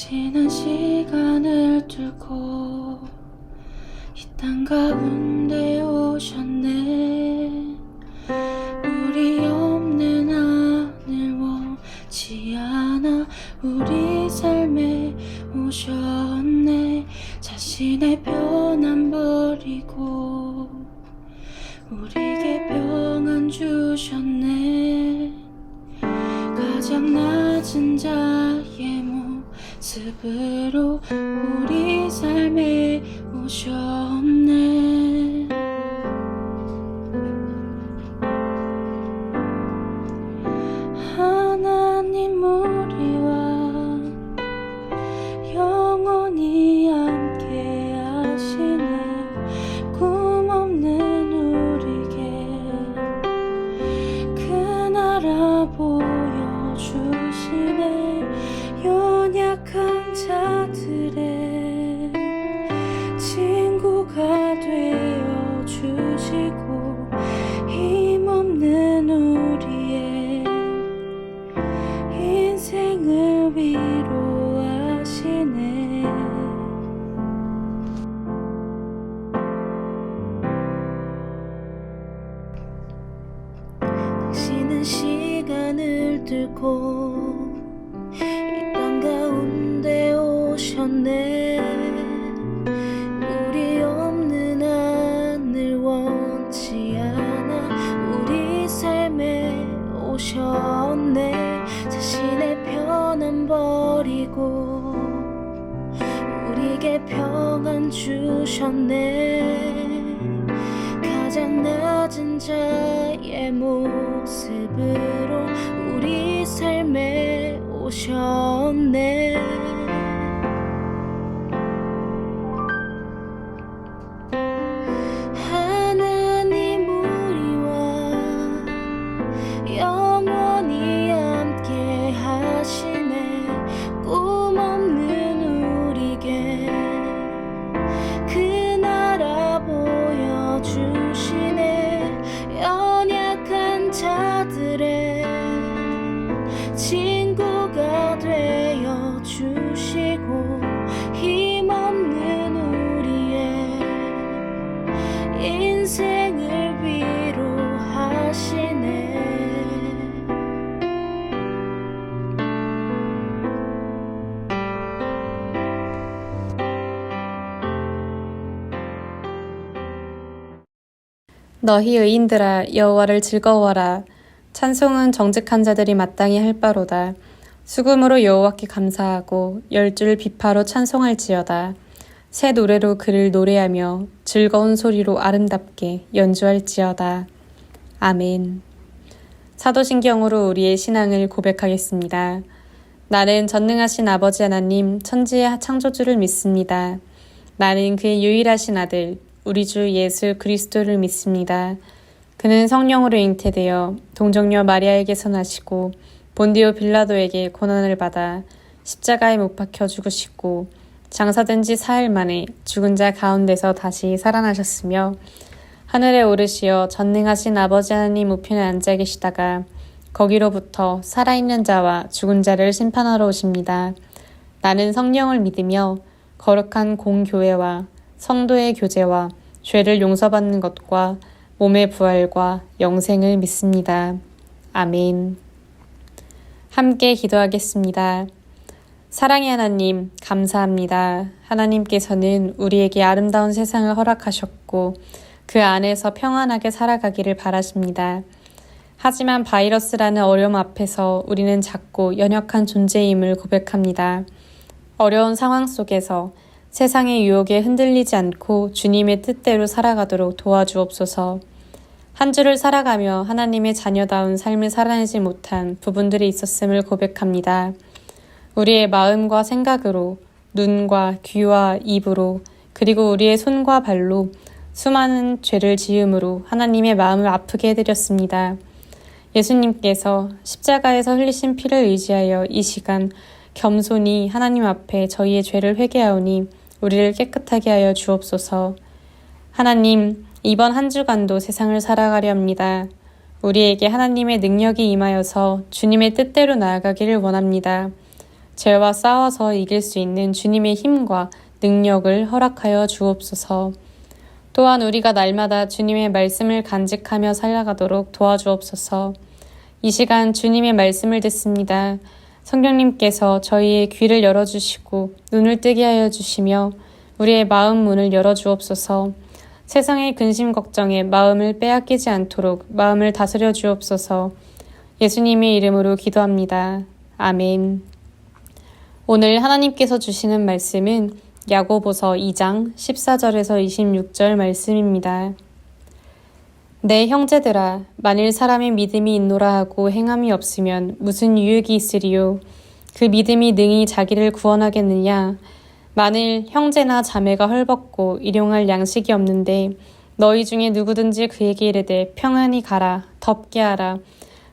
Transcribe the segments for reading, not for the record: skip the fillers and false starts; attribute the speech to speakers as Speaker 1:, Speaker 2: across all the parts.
Speaker 1: 당신은 시간을 뚫고 이 땅 가운데 오셨네. 우리 없는 하늘 원치 않아 우리 삶에 오셨네. 자신의 편안 버리고 우리에게 평안 주셨네. 가장 낮은 자의 모습으로 우리 삶에 오셨네. 하나님 우리와 영원히 함께 하시네. 꿈 없는 우리에게 그 나라 보여주시네. 연약한 자들의 친구가 되어 주시고 힘없는 우리의 인생을 위로하시네. 당신은 시간을 뚫고 이 땅 가운데 오셨네. 우리 없는 하늘 원치 않아 우리 삶에 오셨네. 자신의 편안 버리고 우리에게 평안 주셨네. 가장 낮은 자의 모습으로 우리 삶에 오셨네. 하나님 우리와 영원히 함께 하시네. 꿈 없는 우리에게 그 나라 보여주시네. 연약한 자들의 친구가 되어 주시고 힘없는 우리의 인생을 위로하시네.
Speaker 2: 너희 의인들아 여호와를 즐거워하라. 찬송은 정직한 자들이 마땅히 할 바로다. 수금으로 여호와께 감사하고 열줄 비파로 찬송할지어다. 새 노래로 그를 노래하며 즐거운 소리로 아름답게 연주할지어다. 아멘. 사도신경으로 우리의 신앙을 고백하겠습니다. 나는 전능하신 아버지 하나님 천지의 창조주를 믿습니다. 나는 그의 유일하신 아들 우리 주 예수 그리스도를 믿습니다. 그는 성령으로 잉태되어 동정녀 마리아에게서 나시고 본디오 빌라도에게 고난을 받아 십자가에 못 박혀 죽으시고 장사된 지 4일 만에 죽은 자 가운데서 다시 살아나셨으며 하늘에 오르시어 전능하신 아버지 하나님 우편에 앉아 계시다가 거기로부터 살아있는 자와 죽은 자를 심판하러 오십니다. 나는 성령을 믿으며 거룩한 공교회와 성도의 교제와 죄를 용서받는 것과 몸의 부활과 영생을 믿습니다. 아멘. 함께 기도하겠습니다. 사랑의 하나님, 감사합니다. 하나님께서는 우리에게 아름다운 세상을 허락하셨고 그 안에서 평안하게 살아가기를 바라십니다. 하지만 바이러스라는 어려움 앞에서 우리는 작고 연약한 존재임을 고백합니다. 어려운 상황 속에서 세상의 유혹에 흔들리지 않고 주님의 뜻대로 살아가도록 도와주옵소서. 한 주를 살아가며 하나님의 자녀다운 삶을 살아내지 못한 부분들이 있었음을 고백합니다. 우리의 마음과 생각으로, 눈과 귀와 입으로, 그리고 우리의 손과 발로 수많은 죄를 지음으로 하나님의 마음을 아프게 해드렸습니다. 예수님께서 십자가에서 흘리신 피를 의지하여 이 시간 겸손히 하나님 앞에 저희의 죄를 회개하오니 우리를 깨끗하게 하여 주옵소서. 하나님, 이번 한 주간도 세상을 살아가려 합니다. 우리에게 하나님의 능력이 임하여서 주님의 뜻대로 나아가기를 원합니다. 죄와 싸워서 이길 수 있는 주님의 힘과 능력을 허락하여 주옵소서. 또한 우리가 날마다 주님의 말씀을 간직하며 살아가도록 도와주옵소서. 이 시간 주님의 말씀을 듣습니다. 성령님께서 저희의 귀를 열어주시고 눈을 뜨게 하여 주시며 우리의 마음 문을 열어주옵소서. 세상의 근심 걱정에 마음을 빼앗기지 않도록 마음을 다스려 주옵소서. 예수님의 이름으로 기도합니다. 아멘. 오늘 하나님께서 주시는 말씀은 야고보서 2장 14절에서 26절 말씀입니다. 내 형제들아, 만일 사람의 믿음이 있노라 하고 행함이 없으면 무슨 유익이 있으리요? 그 믿음이 능히 자기를 구원하겠느냐? 만일 형제나 자매가 헐벗고 일용할 양식이 없는데 너희 중에 누구든지 그에게 이르되 평안히 가라, 덥게 하라,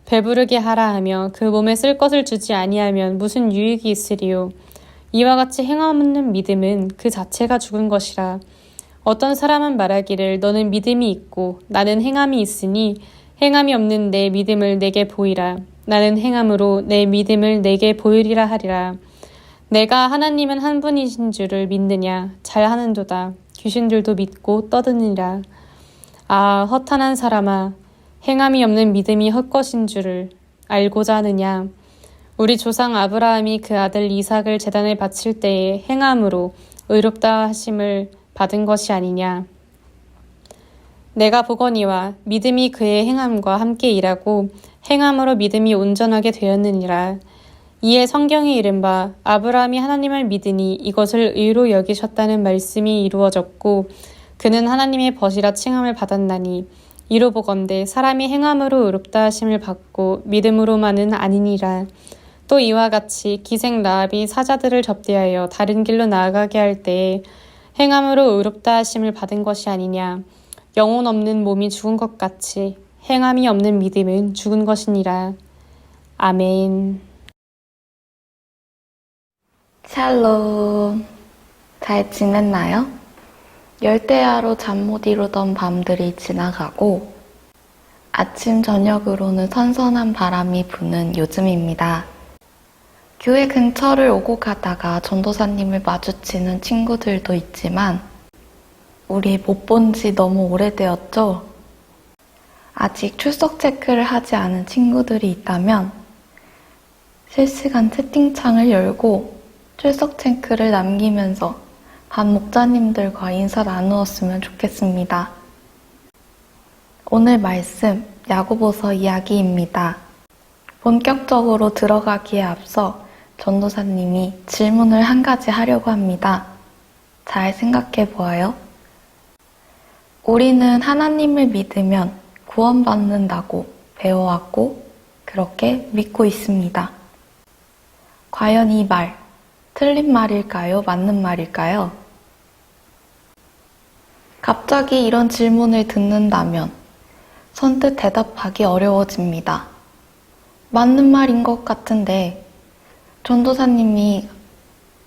Speaker 2: 배부르게 하라 하며 그 몸에 쓸 것을 주지 아니하면 무슨 유익이 있으리요? 이와 같이 행함 없는 믿음은 그 자체가 죽은 것이라. 어떤 사람은 말하기를 너는 믿음이 있고 나는 행함이 있으니 행함이 없는 내 믿음을 내게 보이라. 나는 행함으로 내 믿음을 내게 보이리라 하리라. 내가 하나님은 한 분이신 줄을 믿느냐? 잘하는도다. 귀신들도 믿고 떠드느니라. 아, 허탄한 사람아, 행함이 없는 믿음이 헛것인 줄을 알고자 하느냐? 우리 조상 아브라함이 그 아들 이삭을 제단에 바칠 때에 행함으로 의롭다 하심을 받은 것이 아니냐? 내가 보거니와 믿음이 그의 행함과 함께 일하고 행함으로 믿음이 온전하게 되었느니라. 이에 성경에 이른 바 아브라함이 하나님을 믿으니 이것을 의로 여기셨다는 말씀이 이루어졌고 그는 하나님의 벗이라 칭함을 받았나니 이로 보건대 사람이 행함으로 의롭다 하심을 받고 믿음으로만은 아니니라. 또 이와 같이 기생 라합이 사자들을 접대하여 다른 길로 나아가게 할 때에 행함으로 의롭다 하심을 받은 것이 아니냐. 영혼 없는 몸이 죽은 것 같이 행함이 없는 믿음은 죽은 것이니라. 아멘.
Speaker 3: 샬롬. 잘 지냈나요? 열대야로 잠 못 이루던 밤들이 지나가고 아침 저녁으로는 선선한 바람이 부는 요즘입니다. 교회 근처를 오고 가다가 전도사님을 마주치는 친구들도 있지만 우리 못 본 지 너무 오래되었죠? 아직 출석 체크를 하지 않은 친구들이 있다면 실시간 채팅창을 열고 출석 체크를 남기면서 반 목자님들과 인사 나누었으면 좋겠습니다. 오늘 말씀 야고보서 이야기입니다. 본격적으로 들어가기에 앞서 전도사님이 질문을 한 가지 하려고 합니다. 잘 생각해 보아요. 우리는 하나님을 믿으면 구원받는다고 배워왔고 그렇게 믿고 있습니다. 과연 이 말, 틀린 말일까요? 맞는 말일까요? 갑자기 이런 질문을 듣는다면 선뜻 대답하기 어려워집니다. 맞는 말인 것 같은데 전도사님이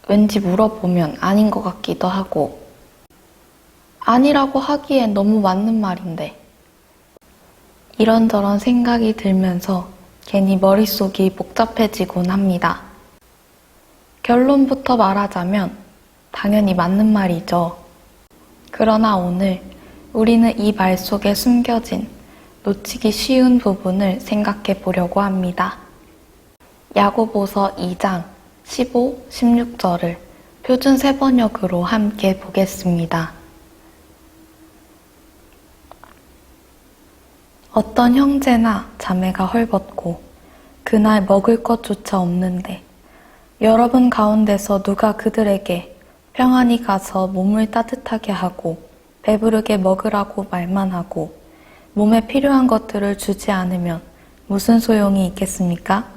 Speaker 3: 왠지 물어보면 아닌 것 같기도 하고 아니라고 하기엔 너무 맞는 말인데 이런저런 생각이 들면서 괜히 머릿속이 복잡해지곤 합니다. 결론부터 말하자면 당연히 맞는 말이죠. 그러나 오늘 우리는 이 말 속에 숨겨진 놓치기 쉬운 부분을 생각해 보려고 합니다. 야고보서 2장 15, 16절을 표준 세번역으로 함께 보겠습니다. 어떤 형제나 자매가 헐벗고 그날 먹을 것조차 없는데 여러분 가운데서 누가 그들에게 평안히 가서 몸을 따뜻하게 하고 배부르게 먹으라고 말만 하고 몸에 필요한 것들을 주지 않으면 무슨 소용이 있겠습니까?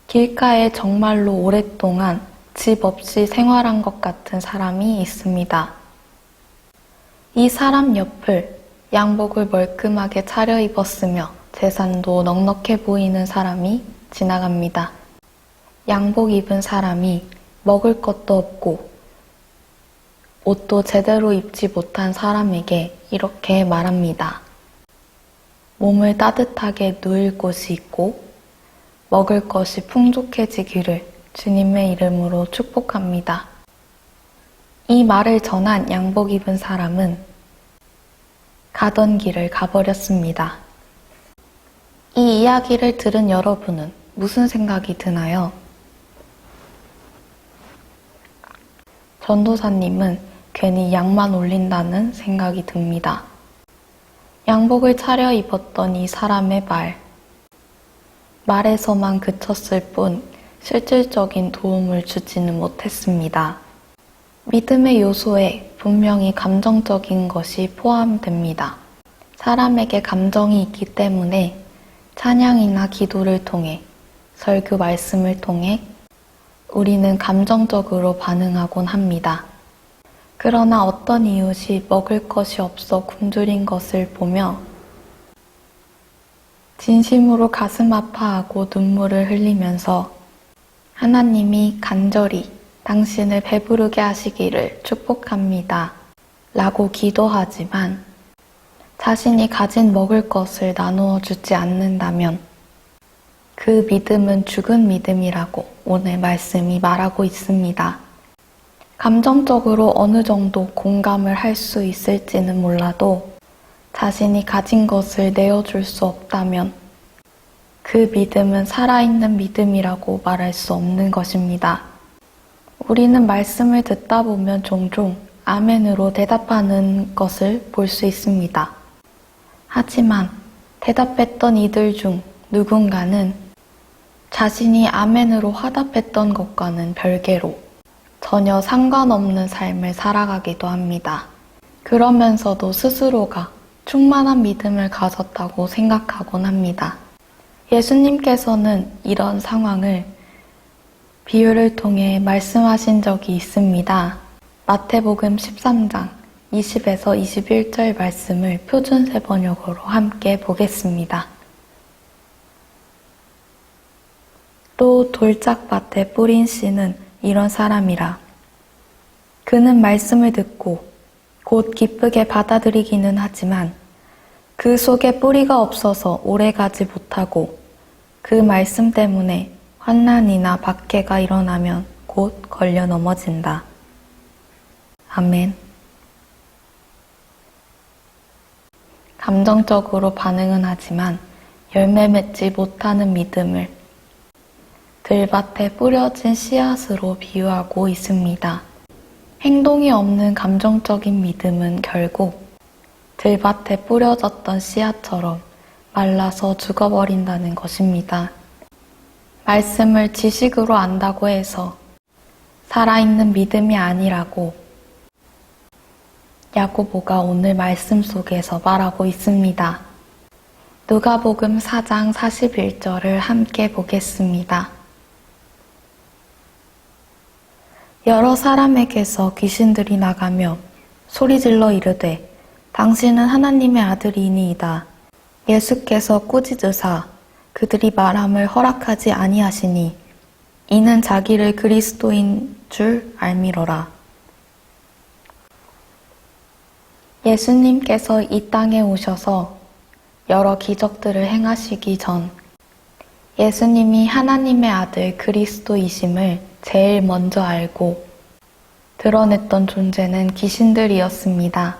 Speaker 3: 길가에 정말로 오랫동안 집 없이 생활한 것 같은 사람이 있습니다. 이 사람 옆을 양복을 멀끔하게 차려입었으며 재산도 넉넉해 보이는 사람이 지나갑니다. 양복 입은 사람이 먹을 것도 없고 옷도 제대로 입지 못한 사람에게 이렇게 말합니다. 몸을 따뜻하게 누일 곳이 있고 먹을 것이 풍족해지기를 주님의 이름으로 축복합니다. 이 말을 전한 양복 입은 사람은 가던 길을 가버렸습니다. 이 이야기를 들은 여러분은 무슨 생각이 드나요? 전도사님은 괜히 양만 올린다는 생각이 듭니다. 양복을 차려입었던 이 사람의 말에서만 그쳤을 뿐 실질적인 도움을 주지는 못했습니다. 믿음의 요소에 분명히 감정적인 것이 포함됩니다. 사람에게 감정이 있기 때문에 찬양이나 기도를 통해 설교 말씀을 통해 우리는 감정적으로 반응하곤 합니다. 그러나 어떤 이웃이 먹을 것이 없어 굶주린 것을 보며 진심으로 가슴 아파하고 눈물을 흘리면서 하나님이 간절히 당신을 배부르게 하시기를 축복합니다. 라고 기도하지만 자신이 가진 먹을 것을 나누어 주지 않는다면 그 믿음은 죽은 믿음이라고 오늘 말씀이 말하고 있습니다. 감정적으로 어느 정도 공감을 할 수 있을지는 몰라도 자신이 가진 것을 내어줄 수 없다면 그 믿음은 살아있는 믿음이라고 말할 수 없는 것입니다. 우리는 말씀을 듣다 보면 종종 아멘으로 대답하는 것을 볼 수 있습니다. 하지만 대답했던 이들 중 누군가는 자신이 아멘으로 화답했던 것과는 별개로 전혀 상관없는 삶을 살아가기도 합니다. 그러면서도 스스로가 충만한 믿음을 가졌다고 생각하곤 합니다. 예수님께서는 이런 상황을 비유를 통해 말씀하신 적이 있습니다. 마태복음 13장 20에서 21절 말씀을 표준세 번역으로 함께 보겠습니다. 또 돌짝밭에 뿌린 씨는 이런 사람이라. 그는 말씀을 듣고 곧 기쁘게 받아들이기는 하지만 그 속에 뿌리가 없어서 오래가지 못하고 그 말씀 때문에 환난이나 박해가 일어나면 곧 걸려 넘어진다. 아멘. 감정적으로 반응은 하지만 열매 맺지 못하는 믿음을 들밭에 뿌려진 씨앗으로 비유하고 있습니다. 행동이 없는 감정적인 믿음은 결국 들밭에 뿌려졌던 씨앗처럼 말라서 죽어버린다는 것입니다. 말씀을 지식으로 안다고 해서 살아있는 믿음이 아니라고 야고보가 오늘 말씀 속에서 말하고 있습니다. 누가복음 4장 41절을 함께 보겠습니다. 여러 사람에게서 귀신들이 나가며 소리질러 이르되 당신은 하나님의 아들이니이다. 예수께서 꾸짖으사 그들이 말함을 허락하지 아니하시니 이는 자기를 그리스도인 줄 알미러라. 예수님께서 이 땅에 오셔서 여러 기적들을 행하시기 전 예수님이 하나님의 아들 그리스도이심을 제일 먼저 알고 드러냈던 존재는 귀신들이었습니다.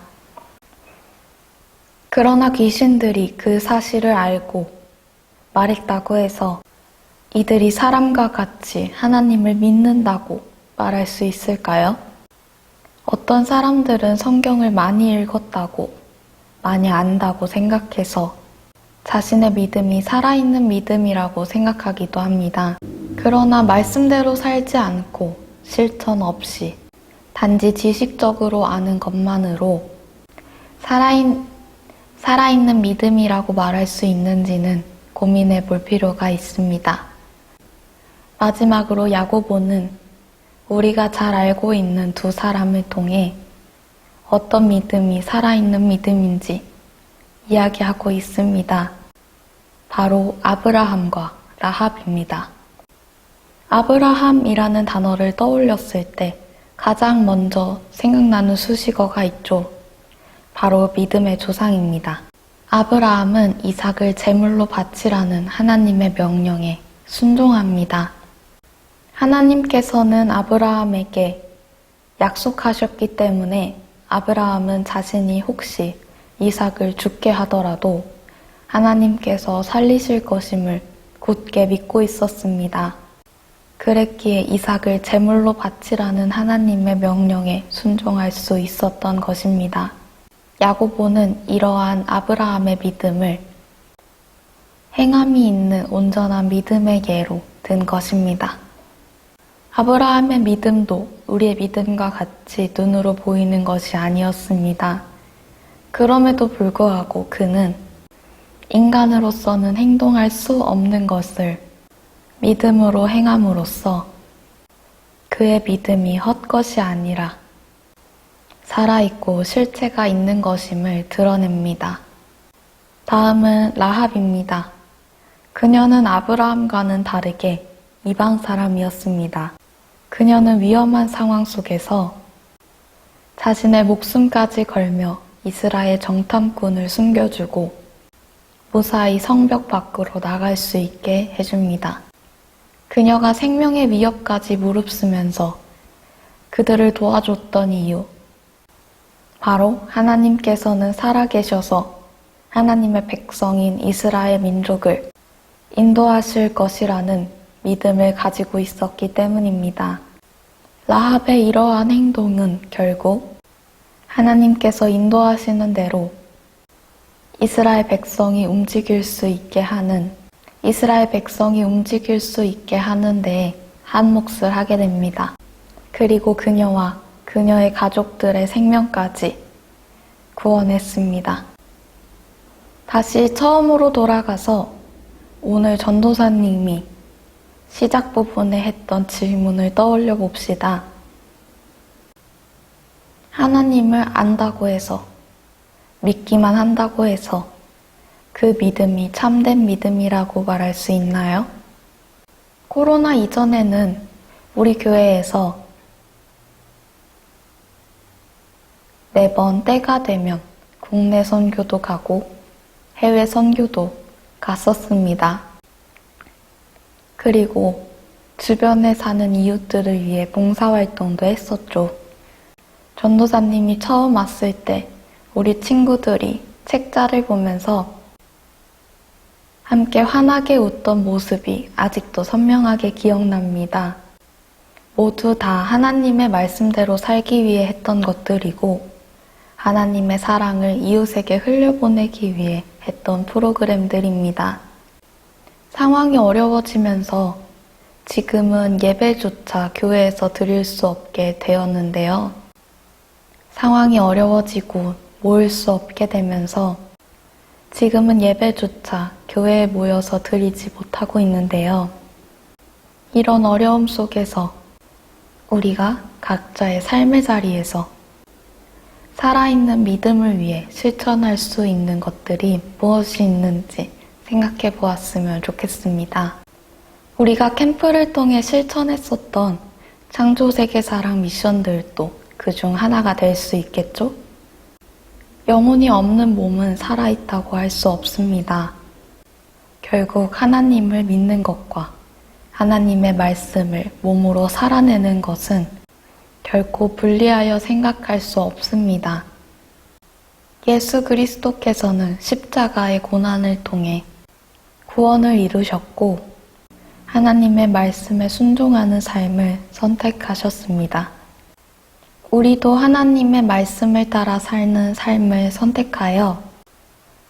Speaker 3: 그러나 귀신들이 그 사실을 알고 말했다고 해서 이들이 사람과 같이 하나님을 믿는다고 말할 수 있을까요? 어떤 사람들은 성경을 많이 읽었다고, 많이 안다고 생각해서 자신의 믿음이 살아있는 믿음이라고 생각하기도 합니다. 그러나 말씀대로 살지 않고 실천 없이 단지 지식적으로 아는 것만으로 살아있는 믿음이라고 말할 수 있는지는 고민해 볼 필요가 있습니다. 마지막으로 야고보는 우리가 잘 알고 있는 두 사람을 통해 어떤 믿음이 살아있는 믿음인지 이야기하고 있습니다. 바로 아브라함과 라합입니다. 아브라함이라는 단어를 떠올렸을 때 가장 먼저 생각나는 수식어가 있죠. 바로 믿음의 조상입니다. 아브라함은 이삭을 제물로 바치라는 하나님의 명령에 순종합니다. 하나님께서는 아브라함에게 약속하셨기 때문에 아브라함은 자신이 혹시 이삭을 죽게 하더라도 하나님께서 살리실 것임을 굳게 믿고 있었습니다. 그랬기에 이삭을 제물로 바치라는 하나님의 명령에 순종할 수 있었던 것입니다. 야고보는 이러한 아브라함의 믿음을 행함이 있는 온전한 믿음의 예로 든 것입니다. 아브라함의 믿음도 우리의 믿음과 같이 눈으로 보이는 것이 아니었습니다. 그럼에도 불구하고 그는 인간으로서는 행동할 수 없는 것을 믿음으로 행함으로써 그의 믿음이 헛것이 아니라 살아있고 실체가 있는 것임을 드러냅니다. 다음은 라합입니다. 그녀는 아브라함과는 다르게 이방 사람이었습니다. 그녀는 위험한 상황 속에서 자신의 목숨까지 걸며 이스라엘 정탐꾼을 숨겨주고 무사히 성벽 밖으로 나갈 수 있게 해줍니다. 그녀가 생명의 위협까지 무릅쓰면서 그들을 도와줬던 이유, 바로 하나님께서는 살아계셔서 하나님의 백성인 이스라엘 민족을 인도하실 것이라는 믿음을 가지고 있었기 때문입니다. 라합의 이러한 행동은 결국 하나님께서 인도하시는 대로 이스라엘 백성이 움직일 수 있게 하는 데 한 몫을 하게 됩니다. 그리고 그녀와 그녀의 가족들의 생명까지 구원했습니다. 다시 처음으로 돌아가서 오늘 전도사님이 시작 부분에 했던 질문을 떠올려 봅시다. 하나님을 안다고 해서, 믿기만 한다고 해서 그 믿음이 참된 믿음이라고 말할 수 있나요? 코로나 이전에는 우리 교회에서 매번 때가 되면 국내 선교도 가고 해외 선교도 갔었습니다. 그리고 주변에 사는 이웃들을 위해 봉사활동도 했었죠. 전도사님이 처음 왔을 때 우리 친구들이 책자를 보면서 함께 환하게 웃던 모습이 아직도 선명하게 기억납니다. 모두 다 하나님의 말씀대로 살기 위해 했던 것들이고 하나님의 사랑을 이웃에게 흘려보내기 위해 했던 프로그램들입니다. 상황이 어려워지면서 지금은 예배조차 교회에서 드릴 수 없게 되었는데요. 상황이 어려워지고 모일 수 없게 되면서 지금은 예배조차 교회에 모여서 드리지 못하고 있는데요. 이런 어려움 속에서 우리가 각자의 삶의 자리에서 살아있는 믿음을 위해 실천할 수 있는 것들이 무엇이 있는지 생각해 보았으면 좋겠습니다. 우리가 캠프를 통해 실천했었던 창조세계사랑 미션들도 그중 하나가 될 수 있겠죠? 영혼이 없는 몸은 살아있다고 할 수 없습니다. 결국 하나님을 믿는 것과 하나님의 말씀을 몸으로 살아내는 것은 결코 분리하여 생각할 수 없습니다. 예수 그리스도께서는 십자가의 고난을 통해 구원을 이루셨고 하나님의 말씀에 순종하는 삶을 선택하셨습니다. 우리도 하나님의 말씀을 따라 사는 삶을 선택하여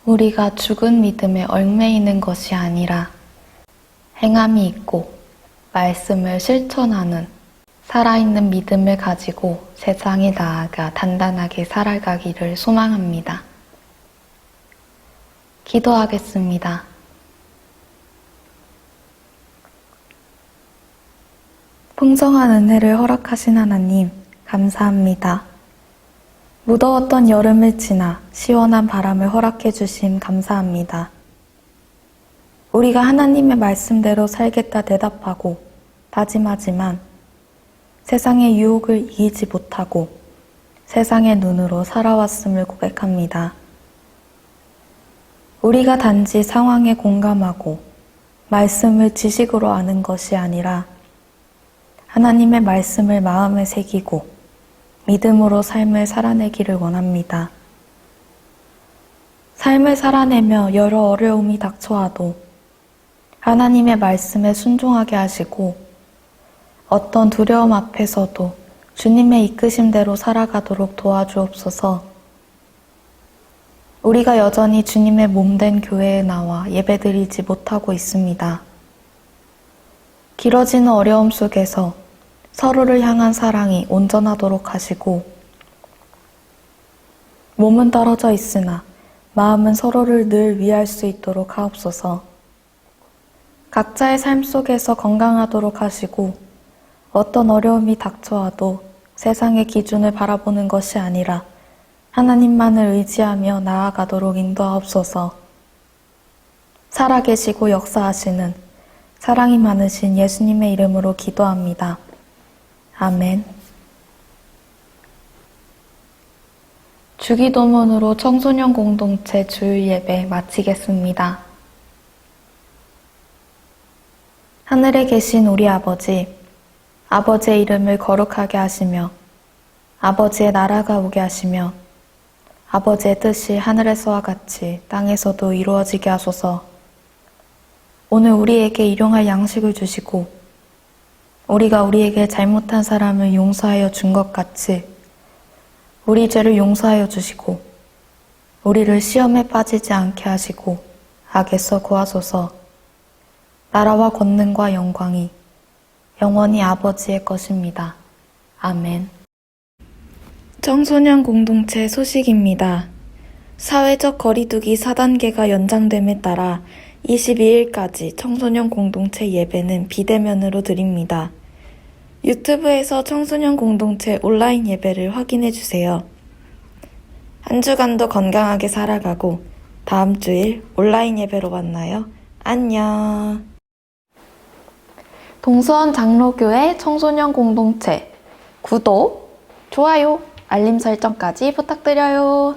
Speaker 3: 우리가 죽은 믿음에 얽매이는 것이 아니라 행함이 있고 말씀을 실천하는 살아있는 믿음을 가지고 세상에 나아가 단단하게 살아가기를 소망합니다. 기도하겠습니다. 풍성한 은혜를 허락하신 하나님, 감사합니다. 무더웠던 여름을 지나 시원한 바람을 허락해 주심 감사합니다. 우리가 하나님의 말씀대로 살겠다 대답하고 다짐하지만 세상의 유혹을 이기지 못하고 세상의 눈으로 살아왔음을 고백합니다. 우리가 단지 상황에 공감하고 말씀을 지식으로 아는 것이 아니라 하나님의 말씀을 마음에 새기고 믿음으로 삶을 살아내기를 원합니다. 삶을 살아내며 여러 어려움이 닥쳐와도 하나님의 말씀에 순종하게 하시고 어떤 두려움 앞에서도 주님의 이끄심대로 살아가도록 도와주옵소서. 우리가 여전히 주님의 몸된 교회에 나와 예배드리지 못하고 있습니다. 길어지는 어려움 속에서 서로를 향한 사랑이 온전하도록 하시고 몸은 떨어져 있으나 마음은 서로를 늘 위할 수 있도록 하옵소서. 각자의 삶 속에서 건강하도록 하시고 어떤 어려움이 닥쳐와도 세상의 기준을 바라보는 것이 아니라 하나님만을 의지하며 나아가도록 인도하옵소서. 살아계시고 역사하시는 사랑이 많으신 예수님의 이름으로 기도합니다. 아멘. 주기도문으로 청소년 공동체 주일 예배 마치겠습니다. 하늘에 계신 우리 아버지, 아버지의 이름을 거룩하게 하시며 아버지의 나라가 오게 하시며 아버지의 뜻이 하늘에서와 같이 땅에서도 이루어지게 하소서. 오늘 우리에게 일용할 양식을 주시고 우리가 우리에게 잘못한 사람을 용서하여 준 것 같이 우리 죄를 용서하여 주시고 우리를 시험에 빠지지 않게 하시고 악에서 구하소서. 나라와 권능과 영광이 영원히 아버지의 것입니다. 아멘. 청소년 공동체 소식입니다. 사회적 거리두기 4단계가 연장됨에 따라 22일까지 청소년 공동체 예배는 비대면으로 드립니다. 유튜브에서 청소년 공동체 온라인 예배를 확인해주세요. 한 주간도 건강하게 살아가고 다음 주일 온라인 예배로 만나요. 안녕. 동수원 장로교회 청소년 공동체 구독, 좋아요, 알림 설정까지 부탁드려요.